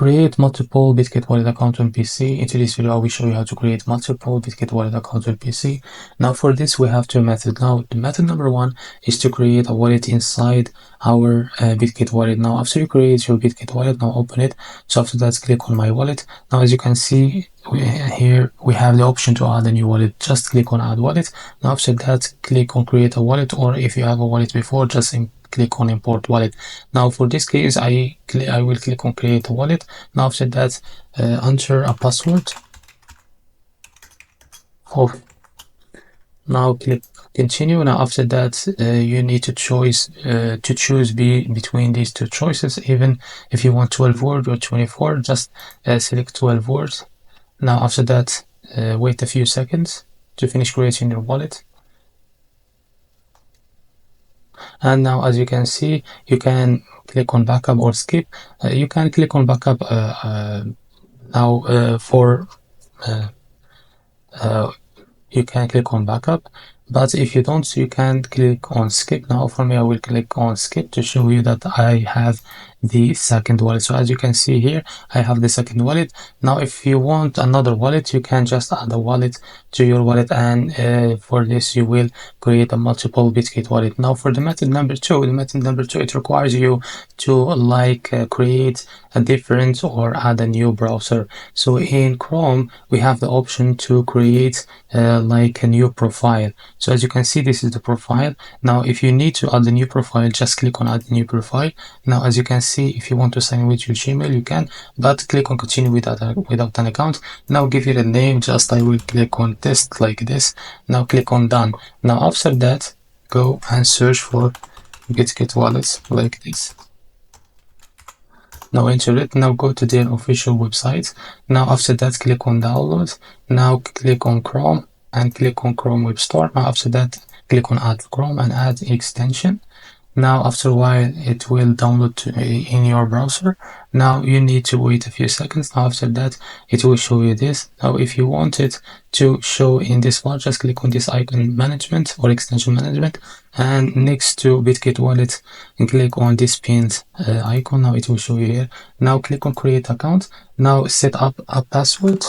create multiple Bitget wallet accounts on PC. In today's video, I will show you how to create multiple Bitget wallet accounts on PC. Now for this, we have two methods. Now the method number one is to create a wallet inside our Bitget wallet. Now after you create your Bitget wallet, now open it. So after that, click on my wallet. Now as you can see, here we have the option to add a new wallet. Just click on add wallet. Now after that, click on create a wallet, or if you have a wallet before, just click on import wallet. Now for this case, I will click on create a wallet. Now after that, enter a password. Now click continue. Now after that, you need to choose between these two choices. Even if you want 12 words or 24, just select 12 words. Now after that, wait a few seconds to finish creating your wallet. And now as you can see, you can click on backup or skip. You can click on backup you can click on backup, but if you don't, you can click on skip. Now for me, I will click on skip to show you that I have the second wallet. So as you can see here, I have the second wallet. Now if you want another wallet, you can just add a wallet to your wallet, and for this you will create a multiple Bitget wallet. Now for the method number two, it requires you to create a different or add a new browser. So in Chrome, we have the option to create like a new profile. So as you can see, this is the profile. Now if you need to add a new profile, just click on add new profile. Now as you can see, if you want to sign in with your Gmail, you can, but click on continue without an account. Now give it a name. Just I will click on test like this. Now click on done. Now after that, go and search for Bitget wallets like this. Now enter it. Now go to their official website. Now after that, click on download. Now click on Chrome and click on Chrome Web Store. Now after that, click on add Chrome and add extension. Now after a while, it will download in your browser. Now you need to wait a few seconds. Now after that, it will show you this. Now if you want it to show in this bar, just click on this icon management or extension management, and next to Bitget wallet, and click on this pinned icon. Now it will show you here. Now click on create account. Now set up a password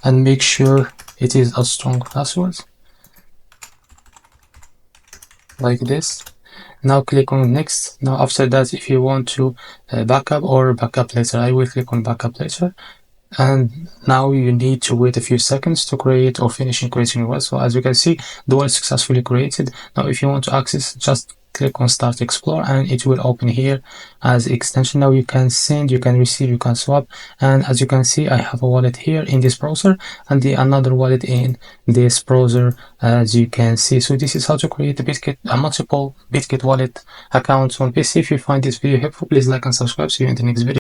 and make sure it is a strong password like this. Now click on next. Now after that, if you want to backup or backup later, I will click on backup later. And now you need to wait a few seconds to create or finish creating your wallet. So as you can see, the wallet is successfully created. Now if you want to access, just click on start explore and it will open here as extension. Now you can send, you can receive, you can swap, and as you can see, I have a wallet here in this browser and another wallet in this browser, as you can see. So this is how to create a multiple Bitget wallet accounts on PC. If you find this video helpful, please like and subscribe. See you in the next video.